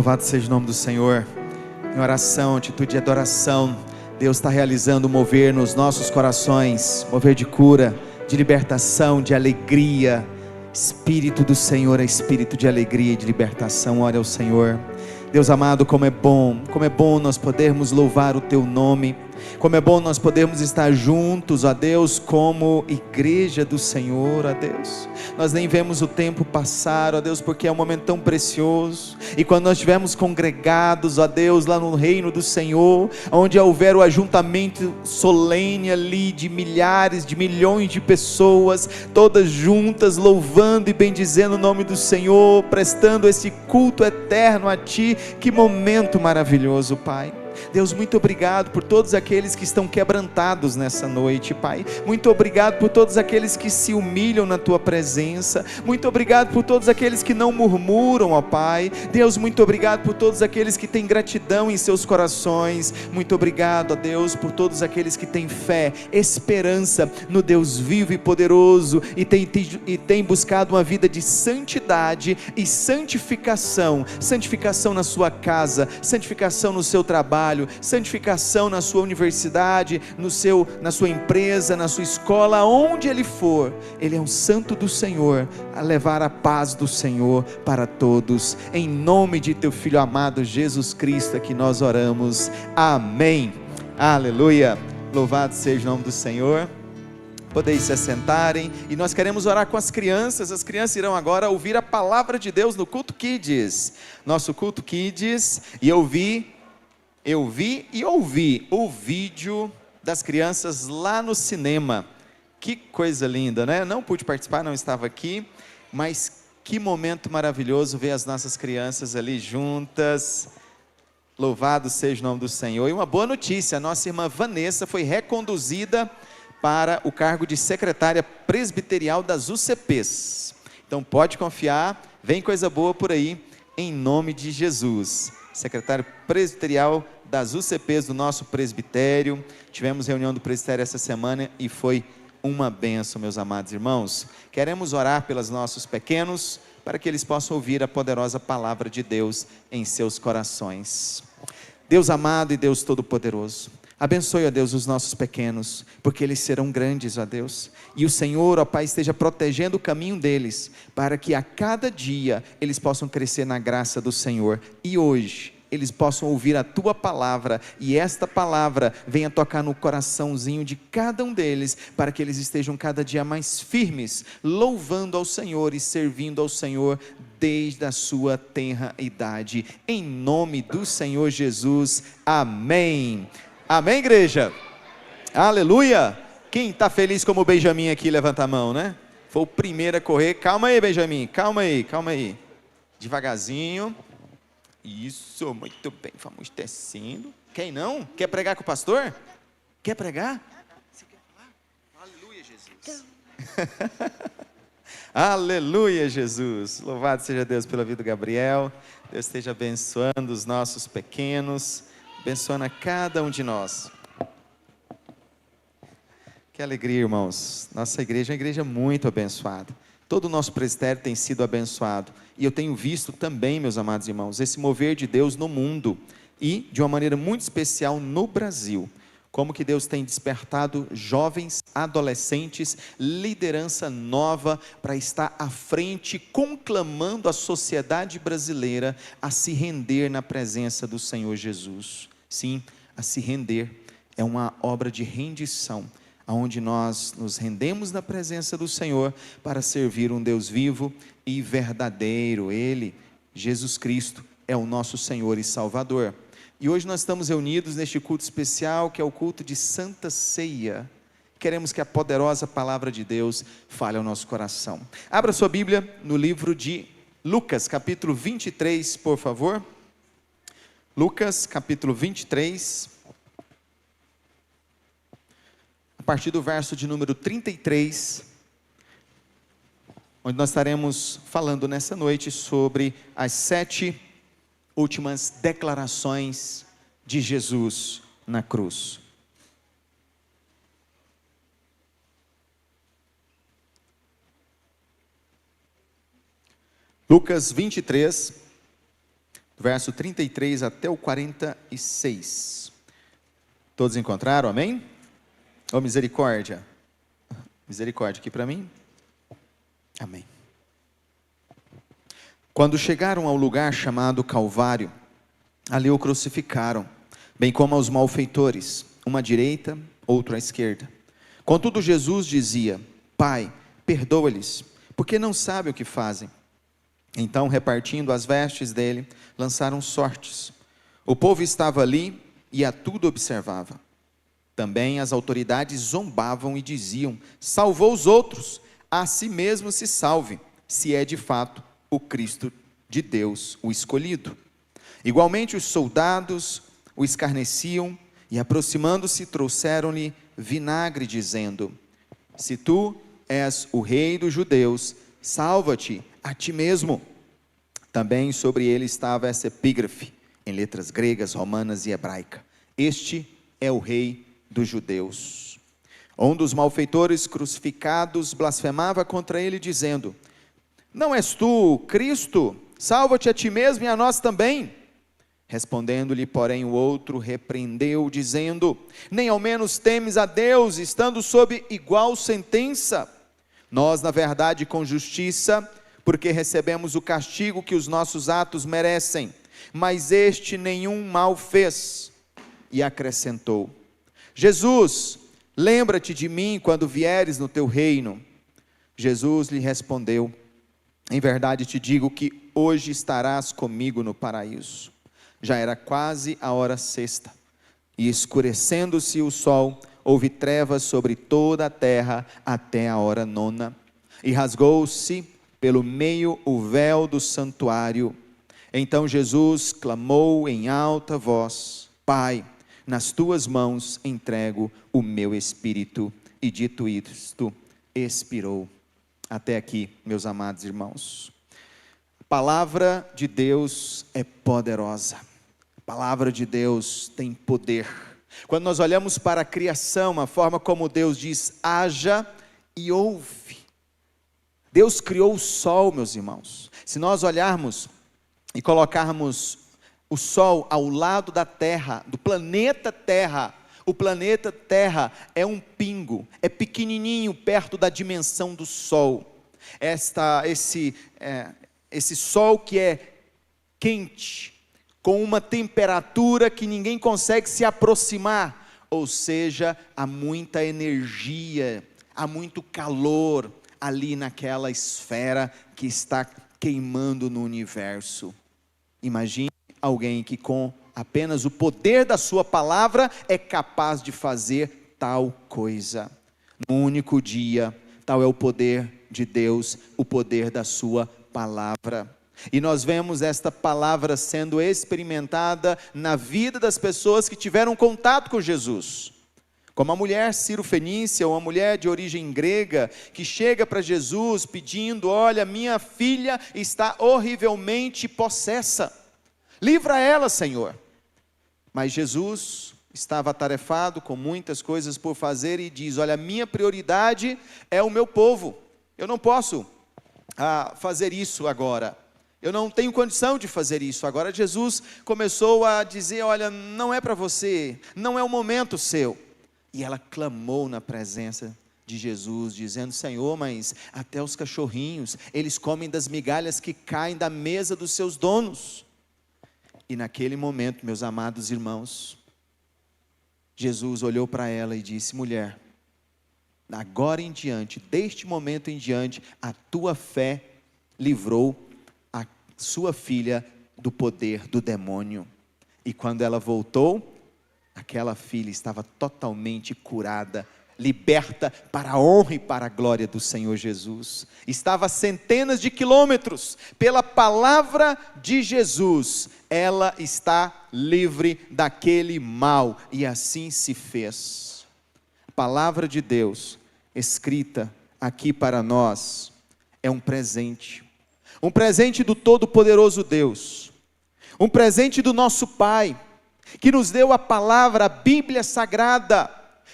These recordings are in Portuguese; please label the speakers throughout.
Speaker 1: Louvado seja o nome do Senhor. Em oração, atitude de adoração, Deus está realizando um mover nos nossos corações, mover de cura, de libertação, de alegria. Espírito do Senhor é espírito de alegria e de libertação. Ore ao Senhor. Deus amado, como é bom nós podermos louvar o Teu nome, como é bom nós podermos estar juntos, ó Deus, como igreja do Senhor, ó Deus. Nós nem vemos o tempo passar, ó Deus, porque é um momento tão precioso. E quando nós estivermos congregados, ó Deus, lá no reino do Senhor, onde houver o ajuntamento solene ali de milhares, de milhões de pessoas, todas juntas, louvando e bendizendo o nome do Senhor, prestando esse culto eterno a Ti. Que momento maravilhoso, Pai. Deus, muito obrigado por todos aqueles que estão quebrantados nessa noite, Pai. Muito obrigado por todos aqueles que se humilham na Tua presença. Muito obrigado por todos aqueles que não murmuram, ó Pai. Deus, muito obrigado por todos aqueles que têm gratidão em seus corações. Muito obrigado, ó Deus, por todos aqueles que têm fé, esperança no Deus vivo e poderoso e têm buscado uma vida de santidade e santificação. Santificação na sua casa, santificação no seu trabalho, santificação na sua universidade, na sua empresa, na sua escola, onde ele for. Ele é um santo do Senhor, a levar a paz do Senhor para todos. Em nome de Teu Filho amado Jesus Cristo é que nós oramos. Amém. Aleluia. Louvado seja o nome do Senhor. Podeis se assentarem, e nós queremos orar com as crianças. As crianças irão agora ouvir a palavra de Deus no culto Kids, nosso culto Kids. E eu vi e ouvi o vídeo das crianças lá no cinema. Que coisa linda, né? Não pude participar, não estava aqui, mas que momento maravilhoso ver as nossas crianças ali juntas. Louvado seja o nome do Senhor. E uma boa notícia: a nossa irmã Vanessa foi reconduzida para o cargo de secretária presbiterial das UCPs. Então pode confiar, vem coisa boa por aí, em nome de Jesus. Secretário presbiterial das UCPs do nosso presbitério. Tivemos reunião do presbitério essa semana e foi uma bênção, meus amados irmãos. Queremos orar pelos nossos pequenos, para que eles possam ouvir a poderosa palavra de Deus em seus corações. Deus amado e Deus todo-poderoso, abençoe, ó Deus, os nossos pequenos, porque eles serão grandes, ó Deus, e o Senhor, ó Pai, esteja protegendo o caminho deles, para que a cada dia eles possam crescer na graça do Senhor, e hoje eles possam ouvir a Tua palavra, e esta palavra venha tocar no coraçãozinho de cada um deles, para que eles estejam cada dia mais firmes, louvando ao Senhor e servindo ao Senhor, desde a sua tenra idade, em nome do Senhor Jesus, amém. Amém, igreja? Aleluia. Quem está feliz como o Benjamin aqui, levanta a mão, né? Foi o primeiro a correr. Calma aí, Benjamin, calma aí. Devagarzinho. Isso, muito bem, vamos descendo. Quem não? Quer pregar com o pastor? Quer pregar? Você quer falar? Aleluia, Jesus. Aleluia, Jesus. Louvado seja Deus pela vida do Gabriel. Deus esteja abençoando os nossos pequenos, abençoando a cada um de nós. Que alegria, irmãos. Nossa igreja é uma igreja muito abençoada. Todo o nosso presbitério tem sido abençoado. E eu tenho visto também, meus amados irmãos, esse mover de Deus no mundo. E, de uma maneira muito especial, no Brasil. Como que Deus tem despertado jovens, adolescentes, liderança nova, para estar à frente, conclamando a sociedade brasileira a se render na presença do Senhor Jesus. Sim, a se render. É uma obra de rendição, onde nós nos rendemos na presença do Senhor para servir um Deus vivo e verdadeiro. Ele, Jesus Cristo, é o nosso Senhor e Salvador. E hoje nós estamos reunidos neste culto especial, que é o culto de Santa Ceia. Queremos que a poderosa palavra de Deus fale ao nosso coração. Abra sua Bíblia no livro de Lucas, capítulo 23, por favor. Lucas, capítulo 23. A partir do verso de número 33, onde nós estaremos falando nessa noite sobre as 7 últimas declarações de Jesus na cruz. Lucas 23, verso 33 até o 46. Todos encontraram, amém? Oh, misericórdia. Misericórdia aqui para mim. Amém. Quando chegaram ao lugar chamado Calvário, ali o crucificaram, bem como aos malfeitores, uma à direita, outro à esquerda. Contudo Jesus dizia: Pai, perdoa-lhes, porque não sabem o que fazem. Então, repartindo as vestes dele, lançaram sortes. O povo estava ali e a tudo observava. Também as autoridades zombavam e diziam: salvou os outros, a si mesmo se salve, se é de fato o Cristo de Deus, o escolhido. Igualmente os soldados o escarneciam e, aproximando-se, trouxeram-lhe vinagre, dizendo: se tu és o rei dos judeus, salva-te a ti mesmo. Também sobre ele estava essa epígrafe, em letras gregas, romanas e hebraica: este é o rei dos judeus. Um dos malfeitores crucificados blasfemava contra ele, dizendo: não és tu Cristo? Salva-te a ti mesmo e a nós também. Respondendo-lhe, porém, o outro repreendeu, dizendo: nem ao menos temes a Deus, estando sob igual sentença? Nós, na verdade, com justiça, porque recebemos o castigo que os nossos atos merecem, mas este nenhum mal fez. E acrescentou: Jesus, lembra-te de mim quando vieres no teu reino. Jesus lhe respondeu: em verdade te digo que hoje estarás comigo no paraíso. Já era quase a hora sexta, e escurecendo-se o sol, houve trevas sobre toda a terra até a hora nona, e rasgou-se pelo meio o véu do santuário. Então Jesus clamou em alta voz: Pai, nas tuas mãos entrego o meu espírito. E dito isto, expirou. Até aqui, meus amados irmãos. A palavra de Deus é poderosa. A palavra de Deus tem poder. Quando nós olhamos para a criação, a forma como Deus diz: haja e houve. Deus criou o sol, meus irmãos. Se nós olharmos e colocarmos o sol ao lado da Terra, do planeta Terra, o planeta Terra é um pingo, é pequenininho perto da dimensão do sol. Esse sol que é quente, com uma temperatura que ninguém consegue se aproximar, ou seja, há muita energia, há muito calor ali naquela esfera que está queimando no universo. Imagine alguém que com apenas o poder da sua palavra é capaz de fazer tal coisa. Num único dia, tal é o poder de Deus, o poder da sua palavra. E nós vemos esta palavra sendo experimentada na vida das pessoas que tiveram contato com Jesus. Como a mulher Ciro-fenícia, uma mulher de origem grega, que chega para Jesus pedindo: olha, minha filha está horrivelmente possessa, livra ela, Senhor. Mas Jesus estava atarefado com muitas coisas por fazer e diz: olha, minha prioridade é o meu povo, eu não posso fazer isso agora, eu não tenho condição de fazer isso agora. Jesus começou a dizer: olha, não é para você, não é o momento seu. E ela clamou na presença de Jesus, dizendo: Senhor, mas até os cachorrinhos, eles comem das migalhas que caem da mesa dos seus donos. E naquele momento, meus amados irmãos, Jesus olhou para ela e disse: mulher, agora em diante, deste momento em diante, a tua fé livrou a sua filha do poder do demônio. E quando ela voltou, aquela filha estava totalmente curada, liberta para a honra e para a glória do Senhor Jesus. Estava a centenas de quilômetros, pela palavra de Jesus, ela está livre daquele mal, e assim se fez. A palavra de Deus, escrita aqui para nós, é um presente do Todo-Poderoso Deus, um presente do nosso Pai, que nos deu a palavra, a Bíblia Sagrada,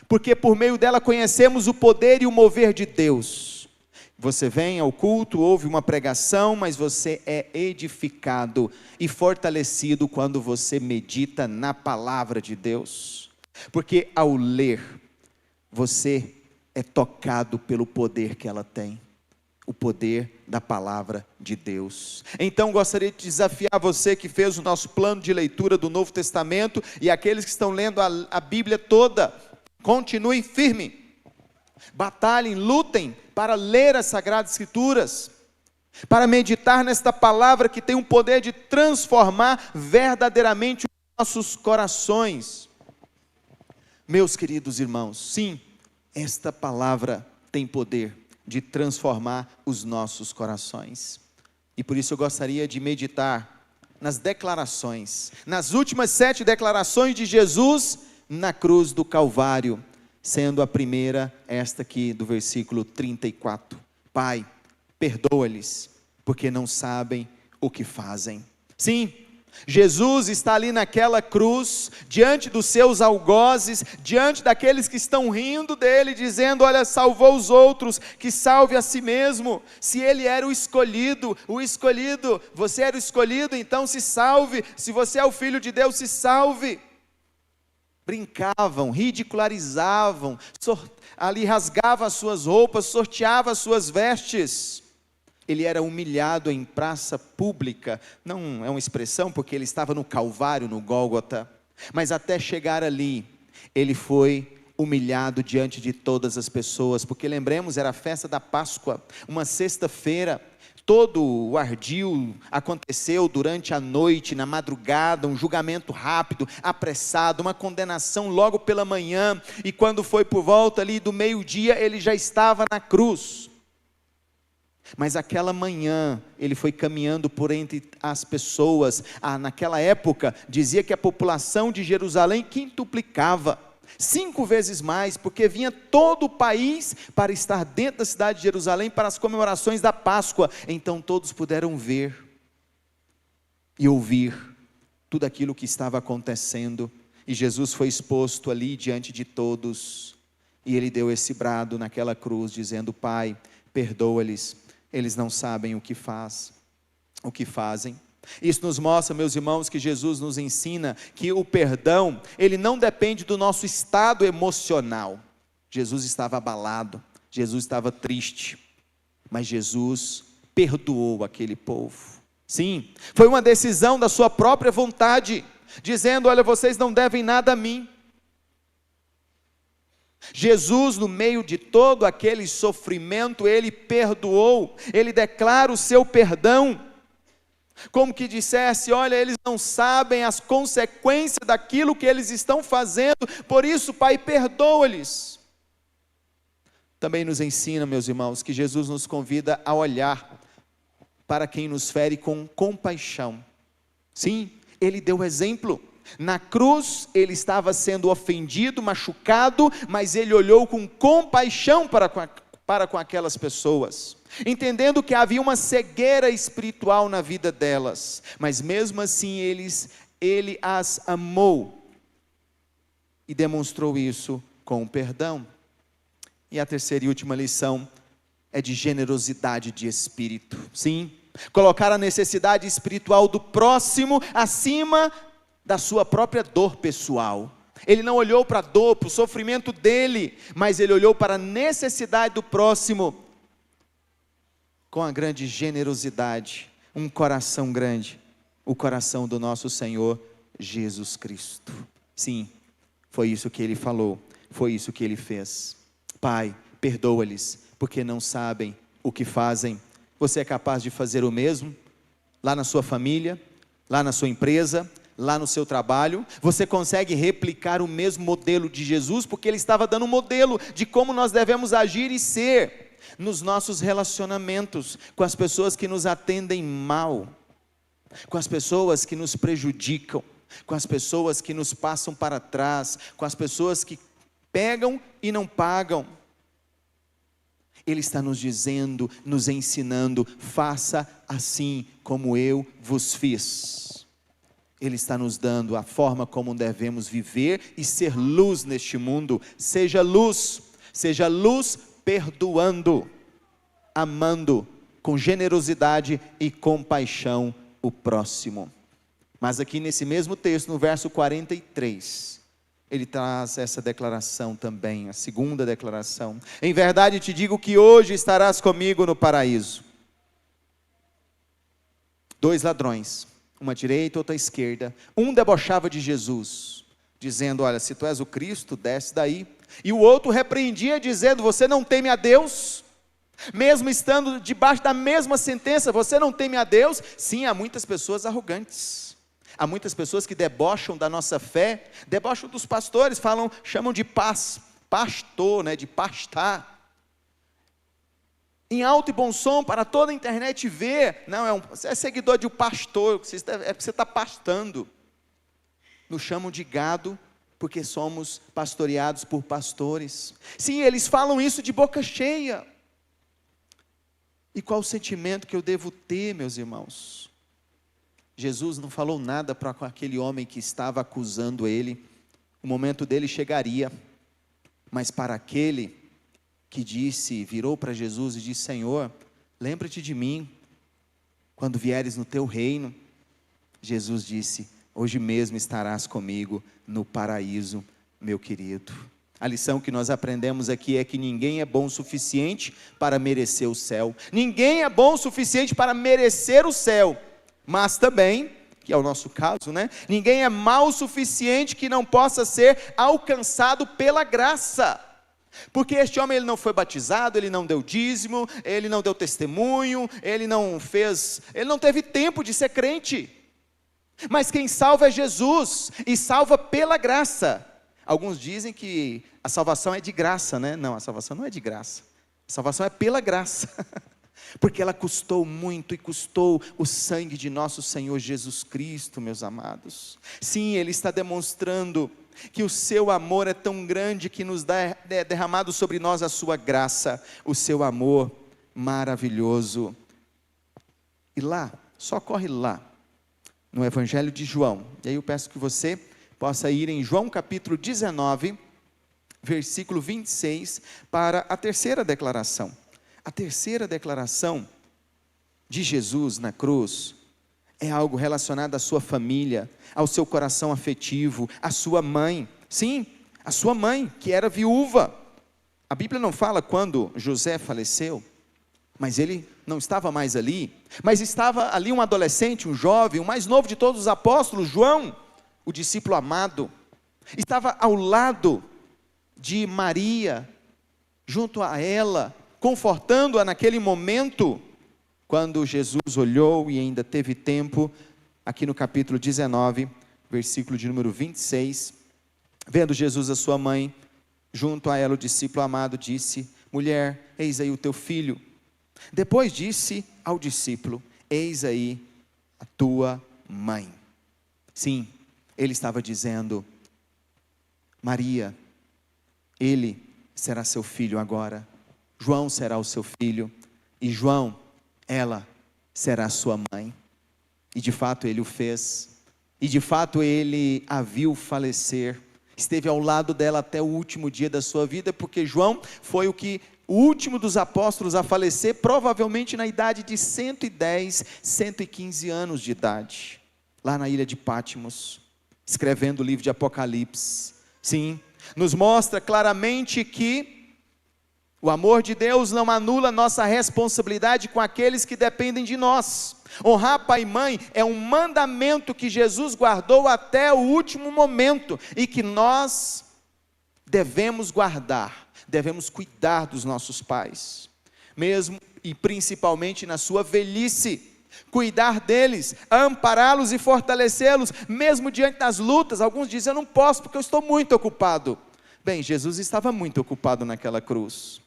Speaker 1: porque por meio dela conhecemos o poder e o mover de Deus. Você vem ao culto, ouve uma pregação, mas você é edificado e fortalecido quando você medita na palavra de Deus. Porque ao ler, você é tocado pelo poder que ela tem. O poder da palavra de Deus. Então gostaria de desafiar você que fez o nosso plano de leitura do Novo Testamento e aqueles que estão lendo a Bíblia toda, continuem firme. Batalhem, lutem para ler as Sagradas Escrituras, para meditar nesta palavra que tem o poder de transformar verdadeiramente os nossos corações. Meus queridos irmãos, sim, esta palavra tem poder de transformar os nossos corações. E por isso eu gostaria de meditar nas declarações, nas últimas 7 declarações de Jesus na cruz do Calvário, sendo a primeira esta aqui do versículo 34. Pai, perdoa-lhes, porque não sabem o que fazem. Sim, Jesus está ali naquela cruz, diante dos seus algozes, diante daqueles que estão rindo dele, dizendo: olha, salvou os outros, que salve a si mesmo. Se ele era o escolhido, você era o escolhido, então se salve. Se você é o filho de Deus, se salve. Brincavam, ridicularizavam, ali rasgavam as suas roupas, sorteavam as suas vestes. Ele era humilhado em praça pública, não é uma expressão porque ele estava no Calvário, no Gólgota, mas até chegar ali, ele foi humilhado diante de todas as pessoas, porque lembremos, era a festa da Páscoa, uma sexta-feira, todo o ardil aconteceu durante a noite, na madrugada, um julgamento rápido, apressado, uma condenação logo pela manhã, e quando foi por volta ali do meio-dia, ele já estava na cruz. Mas aquela manhã, ele foi caminhando por entre as pessoas. Naquela época, dizia que a população de Jerusalém quintuplicava, 5 vezes mais, porque vinha todo o país para estar dentro da cidade de Jerusalém para as comemorações da Páscoa. Então todos puderam ver e ouvir tudo aquilo que estava acontecendo, e Jesus foi exposto ali diante de todos, e ele deu esse brado naquela cruz, dizendo: Pai, perdoa-lhes, eles não sabem o que fazem. Isso nos mostra, meus irmãos, que Jesus nos ensina que o perdão, ele não depende do nosso estado emocional. Jesus estava abalado, Jesus estava triste, mas Jesus perdoou aquele povo. Sim, foi uma decisão da sua própria vontade, dizendo: olha, vocês não devem nada a mim. Jesus, no meio de todo aquele sofrimento, ele perdoou, ele declara o seu perdão, como que dissesse: olha, eles não sabem as consequências daquilo que eles estão fazendo, por isso, Pai, perdoa-lhes. Também nos ensina, meus irmãos, que Jesus nos convida a olhar para quem nos fere com compaixão. Sim, ele deu exemplo. Na cruz, ele estava sendo ofendido, machucado, mas ele olhou com compaixão para com aquelas pessoas, entendendo que havia uma cegueira espiritual na vida delas, mas mesmo assim ele as amou, e demonstrou isso com o perdão. E a terceira e última lição é de generosidade de espírito. Sim, colocar a necessidade espiritual do próximo acima da sua própria dor pessoal. Ele não olhou para a dor, para o sofrimento dele, mas ele olhou para a necessidade do próximo, com a grande generosidade, um coração grande, o coração do nosso Senhor Jesus Cristo. Sim, foi isso que ele falou, foi isso que ele fez. Pai, perdoa-lhes, porque não sabem o que fazem. Você é capaz de fazer o mesmo? Lá na sua família, lá na sua empresa, lá no seu trabalho? Você consegue replicar o mesmo modelo de Jesus? Porque ele estava dando um modelo de como nós devemos agir e ser nos nossos relacionamentos, com as pessoas que nos atendem mal, com as pessoas que nos prejudicam, com as pessoas que nos passam para trás, com as pessoas que pegam e não pagam. Ele está nos dizendo, nos ensinando: faça assim como eu vos fiz. Ele está nos dando a forma como devemos viver e ser luz neste mundo. Seja luz perdoando. amando com generosidade e compaixão o próximo. Mas aqui nesse mesmo texto, no verso 43, ele traz essa declaração também, a segunda declaração: em verdade te digo que hoje estarás comigo no paraíso. 2 ladrões, uma à direita, outra à esquerda, um debochava de Jesus, dizendo: olha, se tu és o Cristo, desce daí. E o outro repreendia, dizendo: você não teme a Deus? Mesmo estando debaixo da mesma sentença, você não teme a Deus? Sim, há muitas pessoas arrogantes, há muitas pessoas que debocham da nossa fé, debocham dos pastores, chamam de pastor, né, de pastar, em alto e bom som para toda a internet ver. Não, você é seguidor de um pastor, é porque você está pastando. Nos chamam de gado, porque somos pastoreados por pastores. Sim, eles falam isso de boca cheia. E qual o sentimento que eu devo ter, meus irmãos? Jesus não falou nada para aquele homem que estava acusando ele. O momento dele chegaria. Mas para aquele que virou para Jesus e disse: Senhor, lembra-te de mim quando vieres no teu reino. Jesus disse: hoje mesmo estarás comigo no paraíso, meu querido. A lição que nós aprendemos aqui é que ninguém é bom o suficiente para merecer o céu. Ninguém é bom o suficiente para merecer o céu. Mas também, que é o nosso caso, né? Ninguém é mau o suficiente que não possa ser alcançado pela graça. Porque este homem, ele não foi batizado, ele não deu dízimo, ele não deu testemunho, ele não teve tempo de ser crente. Mas quem salva é Jesus, e salva pela graça. Alguns dizem que a salvação é de graça, né? Não, a salvação não é de graça. A salvação é pela graça. Porque ela custou muito, e custou o sangue de nosso Senhor Jesus Cristo, meus amados. Sim, Ele está demonstrando que o seu amor é tão grande que nos dá derramado sobre nós a sua graça, o seu amor maravilhoso. E lá, só corre lá, no Evangelho de João. E aí eu peço que você possa ir em João capítulo 19, versículo 26, para a terceira declaração. A terceira declaração de Jesus na cruz é algo relacionado à sua família, ao seu coração afetivo, à sua mãe. Sim, a sua mãe, que era viúva. A Bíblia não fala quando José faleceu, mas ele não estava mais ali. Mas estava ali um adolescente, um jovem, o mais novo de todos os apóstolos, João, o discípulo amado. Estava ao lado de Maria, junto a ela, confortando-a naquele momento, quando Jesus olhou e ainda teve tempo, aqui no capítulo 19, versículo de número 26, vendo Jesus a sua mãe, junto a ela o discípulo amado, disse: mulher, eis aí o teu filho. Depois disse ao discípulo: eis aí a tua mãe. Sim, ele estava dizendo: Maria, ele será seu filho agora. João será o seu filho, e João, ela será sua mãe. E de fato ele o fez, e de fato ele a viu falecer, esteve ao lado dela até o último dia da sua vida, porque João foi o último dos apóstolos a falecer, provavelmente na idade de 110, 115 anos de idade, lá na ilha de Patmos, escrevendo o livro de Apocalipse. Sim, nos mostra claramente que o amor de Deus não anula nossa responsabilidade com aqueles que dependem de nós. Honrar pai e mãe é um mandamento que Jesus guardou até o último momento, e que nós devemos guardar, devemos cuidar dos nossos pais, mesmo e principalmente na sua velhice, cuidar deles, ampará-los e fortalecê-los, mesmo diante das lutas. Alguns dizem: eu não posso porque eu estou muito ocupado. Bem, Jesus estava muito ocupado naquela cruz,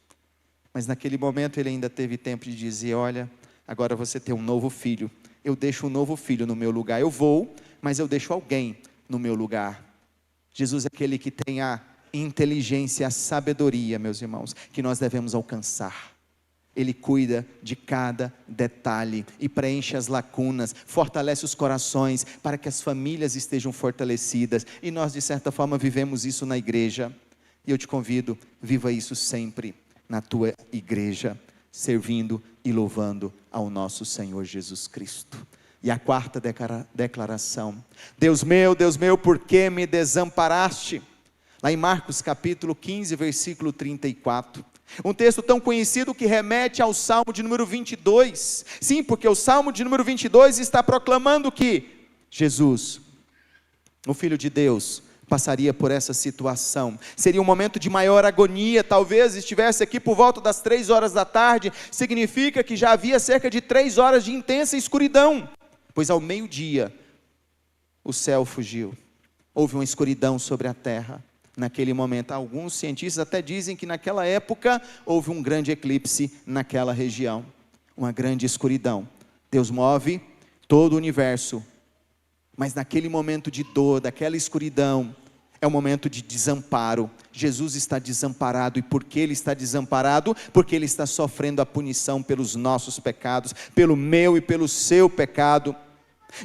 Speaker 1: mas naquele momento ele ainda teve tempo de dizer: olha, agora você tem um novo filho, eu deixo um novo filho no meu lugar. Eu vou, mas eu deixo alguém no meu lugar. Jesus é aquele que tem a inteligência, a sabedoria, meus irmãos, que nós devemos alcançar. Ele cuida de cada detalhe e preenche as lacunas, fortalece os corações para que as famílias estejam fortalecidas, e nós de certa forma vivemos isso na igreja, e eu te convido, viva isso sempre na tua igreja. servindo e louvando ao nosso Senhor Jesus Cristo. E a quarta declaração: Deus meu, por que me desamparaste? Lá em Marcos capítulo 15, versículo 34. Um texto tão conhecido que remete ao Salmo de número 22. Sim, porque o Salmo de número 22 está proclamando que Jesus, o Filho de Deus, passaria por essa situação. Seria um momento de maior agonia, talvez estivesse aqui por volta das 3 horas da tarde, significa que já havia cerca de 3 horas de intensa escuridão, pois ao meio-dia o céu fugiu, houve uma escuridão sobre a terra. Naquele momento, alguns cientistas até dizem que naquela época houve um grande eclipse naquela região, uma grande escuridão. Deus move todo o universo, mas naquele momento de dor, daquela escuridão, é um momento de desamparo. Jesus está desamparado. E por que Ele está desamparado? Porque Ele está sofrendo a punição pelos nossos pecados, pelo meu e pelo seu pecado.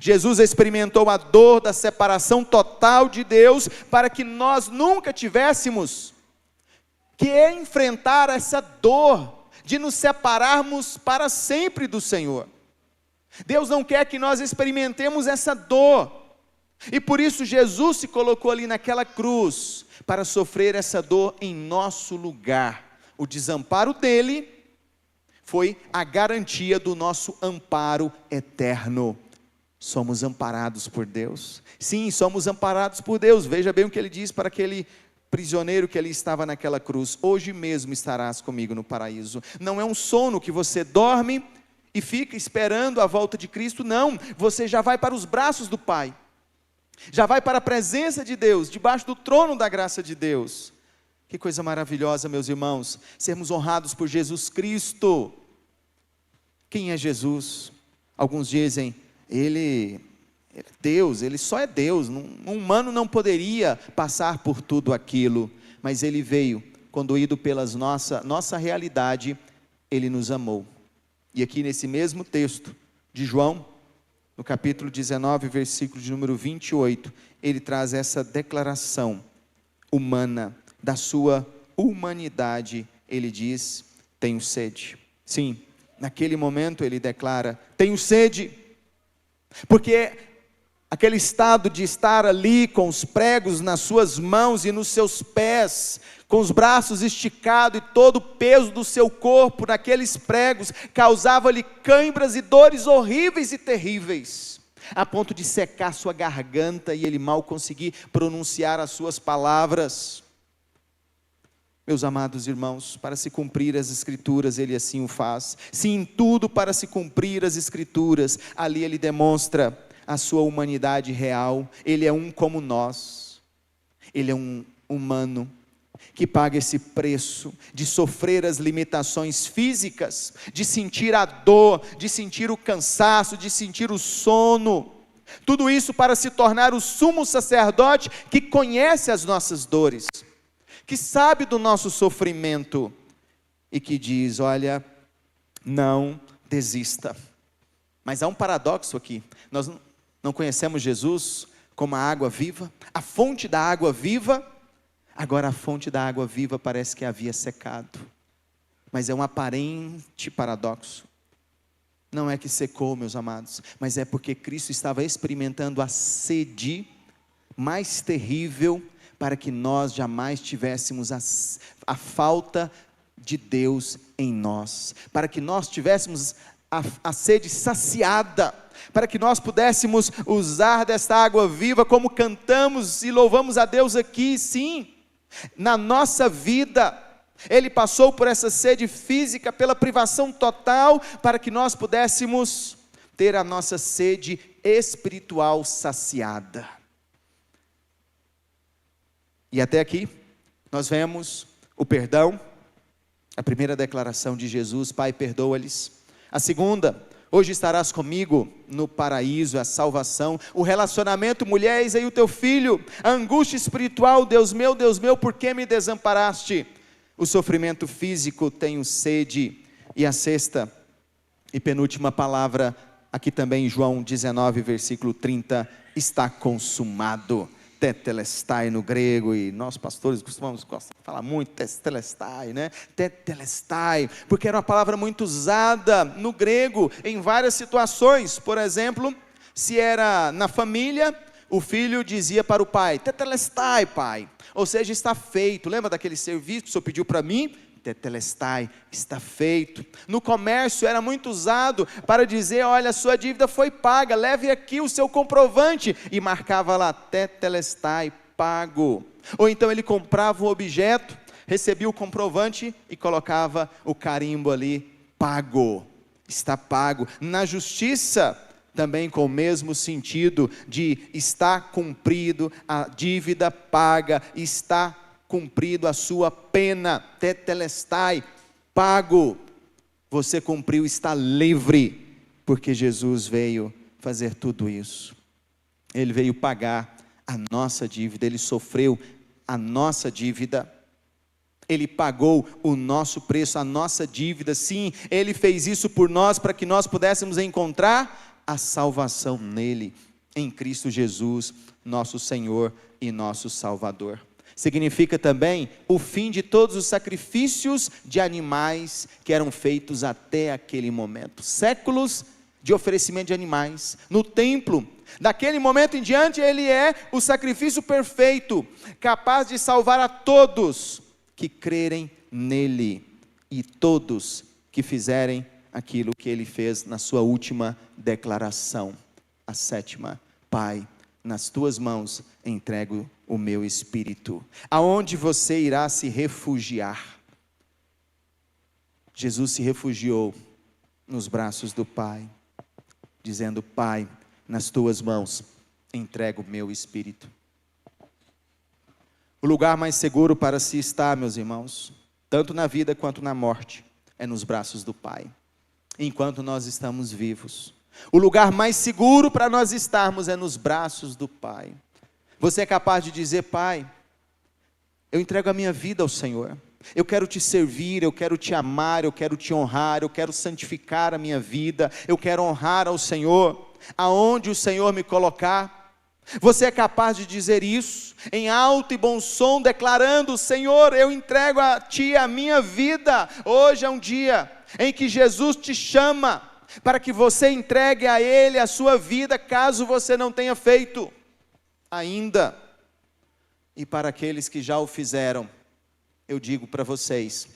Speaker 1: Jesus experimentou a dor da separação total de Deus, para que nós nunca tivéssemos que enfrentar essa dor, de nos separarmos para sempre do Senhor. Deus não quer que nós experimentemos essa dor, e por isso Jesus se colocou ali naquela cruz, para sofrer essa dor em nosso lugar. O desamparo dele foi a garantia do nosso amparo eterno. Somos amparados por Deus. Sim, somos amparados por Deus. Veja bem o que Ele diz para aquele prisioneiro que ali estava naquela cruz: hoje mesmo estarás comigo no paraíso. Não é um sono que você dorme e fica esperando a volta de Cristo, não. Você já vai para os braços do Pai, já vai para a presença de Deus, debaixo do trono da graça de Deus. Que coisa maravilhosa, meus irmãos, sermos honrados por Jesus Cristo. Quem é Jesus? Alguns dizem: Ele é Deus, Ele só é Deus, um humano não poderia passar por tudo aquilo, mas Ele veio, conduído pela nossa realidade, Ele nos amou. E aqui nesse mesmo texto de João, no capítulo 19, versículo de número 28, Ele traz essa declaração humana, da sua humanidade. Ele diz: tenho sede. Sim, naquele momento Ele declara: tenho sede. Porque aquele estado de estar ali com os pregos nas suas mãos e nos seus pés, com os braços esticados e todo o peso do seu corpo naqueles pregos, causava-lhe cãibras e dores horríveis e terríveis, a ponto de secar sua garganta e ele mal conseguir pronunciar as suas palavras. Meus amados irmãos, para se cumprir as Escrituras, Ele assim o faz. Sim, tudo para se cumprir as Escrituras. Ali Ele demonstra a sua humanidade real. Ele é um como nós. Ele é um humano que paga esse preço de sofrer as limitações físicas, de sentir a dor, de sentir o cansaço, de sentir o sono. Tudo isso para se tornar o sumo sacerdote que conhece as nossas dores, que sabe do nosso sofrimento e que diz: olha, não desista. Mas há um paradoxo aqui. Nós não conhecemos Jesus como a água viva, a fonte da água viva. Agora a fonte da água viva parece que havia secado, mas é um aparente paradoxo. Não é que secou, meus amados, mas é porque Cristo estava experimentando a sede mais terrível, para que nós jamais tivéssemos a falta de Deus em nós, para que nós tivéssemos a sede saciada, para que nós pudéssemos usar desta água viva, como cantamos e louvamos a Deus aqui. Sim, na nossa vida, Ele passou por essa sede física, pela privação total, para que nós pudéssemos ter a nossa sede espiritual saciada. E até aqui, nós vemos o perdão, a primeira declaração de Jesus: Pai, perdoa-lhes. A segunda: hoje estarás comigo no paraíso, a salvação, o relacionamento, mulher, eis aí o teu filho. A angústia espiritual: Deus meu, por que me desamparaste? O sofrimento físico: tenho sede. E a sexta e penúltima palavra, aqui também em João 19, versículo 30, está consumado. tetelestai no grego, e nós pastores costumamos falar muito tetelestai, né? Tetelestai, porque era uma palavra muito usada no grego em várias situações. Por exemplo, se era na família, o filho dizia para o pai: tetelestai, pai, ou seja, está feito. Lembra daquele serviço que o senhor pediu para mim? Tetelestai, está feito. No comércio era muito usado para dizer: olha, a sua dívida foi paga, leve aqui o seu comprovante, e marcava lá: tetelestai, pago. Ou então ele comprava um objeto, recebia o comprovante e colocava o carimbo ali: pago, está pago. Na justiça, também com o mesmo sentido de está cumprido, a dívida paga, está cumprido a sua pena, tetelestai, pago, você cumpriu, está livre, porque Jesus veio fazer tudo isso. Ele veio pagar a nossa dívida, ele sofreu a nossa dívida, ele pagou o nosso preço, a nossa dívida. Sim, ele fez isso por nós, para que nós pudéssemos encontrar a salvação nele, em Cristo Jesus, nosso Senhor e nosso Salvador. Significa também o fim de todos os sacrifícios de animais que eram feitos até aquele momento. Séculos de oferecimento de animais no templo. Daquele momento em diante, ele é o sacrifício perfeito, capaz de salvar a todos que crerem nele, e todos que fizerem aquilo que ele fez na sua última declaração, a 7ª: Pai, nas tuas mãos entrego o meu espírito. Aonde você irá se refugiar? Jesus se refugiou nos braços do Pai, dizendo: Pai, nas tuas mãos entrego o meu espírito. O lugar mais seguro para se estar, meus irmãos, tanto na vida quanto na morte, é nos braços do Pai, enquanto nós estamos vivos. O lugar mais seguro para nós estarmos é nos braços do Pai. Você é capaz de dizer: Pai, eu entrego a minha vida ao Senhor, eu quero te servir, eu quero te amar, eu quero te honrar, eu quero santificar a minha vida, eu quero honrar ao Senhor, aonde o Senhor me colocar. Você é capaz de dizer isso, em alto e bom som, declarando: Senhor, eu entrego a Ti a minha vida. Hoje é um dia em que Jesus te chama, para que você entregue a Ele a sua vida, caso você não tenha feito ainda. E para aqueles que já o fizeram, eu digo para vocês: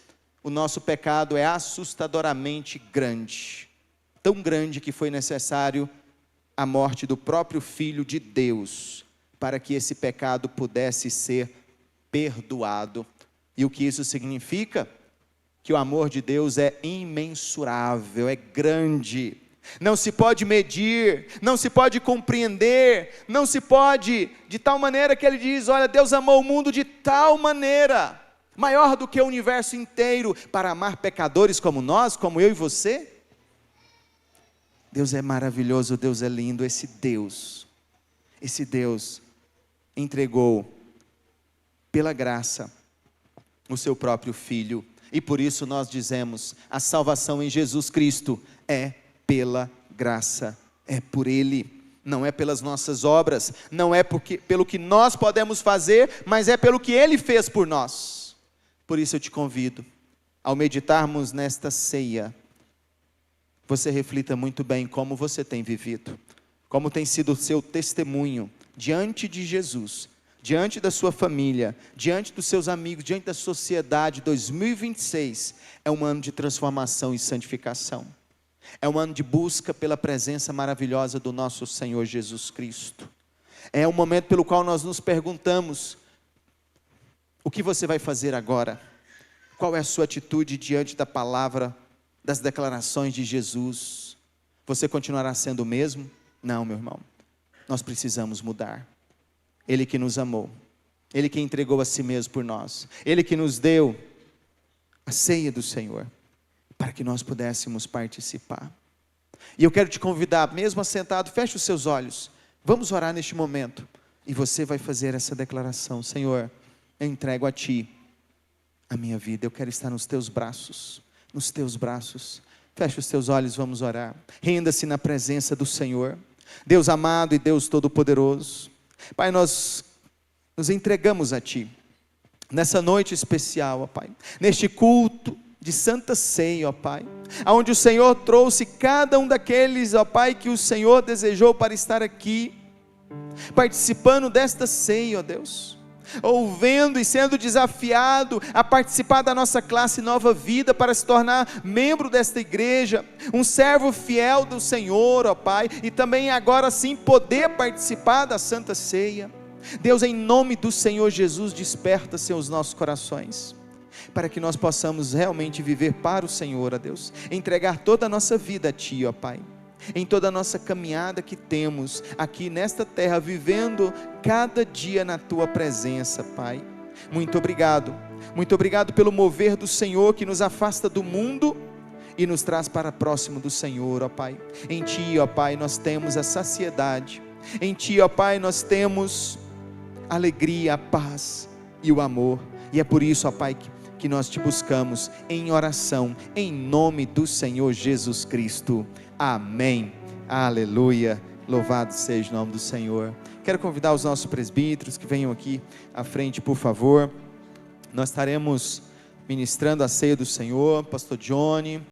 Speaker 1: o nosso pecado é assustadoramente grande, tão grande que foi necessário a morte do próprio Filho de Deus, para que esse pecado pudesse ser perdoado. E o que isso significa? Que o amor de Deus é imensurável, é grande, não se pode medir, não se pode compreender, não se pode, de tal maneira que ele diz: olha, Deus amou o mundo de tal maneira, maior do que o universo inteiro, para amar pecadores como nós, como eu e você. Deus é maravilhoso, Deus é lindo. Esse Deus entregou pela graça o seu próprio Filho. E por isso nós dizemos: a salvação em Jesus Cristo é pela graça, é por Ele, não é pelas nossas obras, não é pelo que nós podemos fazer, mas é pelo que Ele fez por nós. Por isso eu te convido, ao meditarmos nesta ceia, você reflita muito bem como você tem vivido, como tem sido o seu testemunho diante de Jesus, diante da sua família, diante dos seus amigos, diante da sociedade. 2026 é um ano de transformação e santificação, é um ano de busca pela presença maravilhosa do nosso Senhor Jesus Cristo. É um momento pelo qual nós nos perguntamos: o que você vai fazer agora? Qual é a sua atitude diante da palavra, das declarações de Jesus? Você continuará sendo o mesmo? Não, meu irmão, nós precisamos mudar. Ele que nos amou, Ele que entregou a si mesmo por nós, Ele que nos deu a ceia do Senhor, para que nós pudéssemos participar. E eu quero te convidar, mesmo assentado, feche os seus olhos, vamos orar neste momento, e você vai fazer essa declaração: Senhor, eu entrego a Ti a minha vida, eu quero estar nos Teus braços, nos Teus braços. Feche os teus olhos, vamos orar. Renda-se na presença do Senhor. Deus amado e Deus todo-poderoso, Pai, nós nos entregamos a Ti, nessa noite especial, ó Pai, neste culto de Santa Ceia, ó Pai, aonde o Senhor trouxe cada um daqueles, ó Pai, que o Senhor desejou para estar aqui, participando desta ceia, ó Deus, ouvendo e sendo desafiado a participar da nossa classe Nova Vida, para se tornar membro desta igreja, um servo fiel do Senhor, ó Pai, e também agora sim poder participar da Santa Ceia. Deus, em nome do Senhor Jesus, desperta seus nossos corações, para que nós possamos realmente viver para o Senhor, ó Deus, entregar toda a nossa vida a Ti, ó Pai, em toda a nossa caminhada que temos aqui nesta terra, vivendo cada dia na Tua presença, Pai. Muito obrigado pelo mover do Senhor, que nos afasta do mundo e nos traz para próximo do Senhor, ó Pai. Em Ti, ó Pai, nós temos a saciedade, em Ti, ó Pai, nós temos a alegria, a paz e o amor, e é por isso, ó Pai, que nós Te buscamos em oração, em nome do Senhor Jesus Cristo. Amém, aleluia, louvado seja o nome do Senhor. Quero convidar os nossos presbíteros que venham aqui à frente, por favor. Nós estaremos ministrando a ceia do Senhor, pastor Johnny.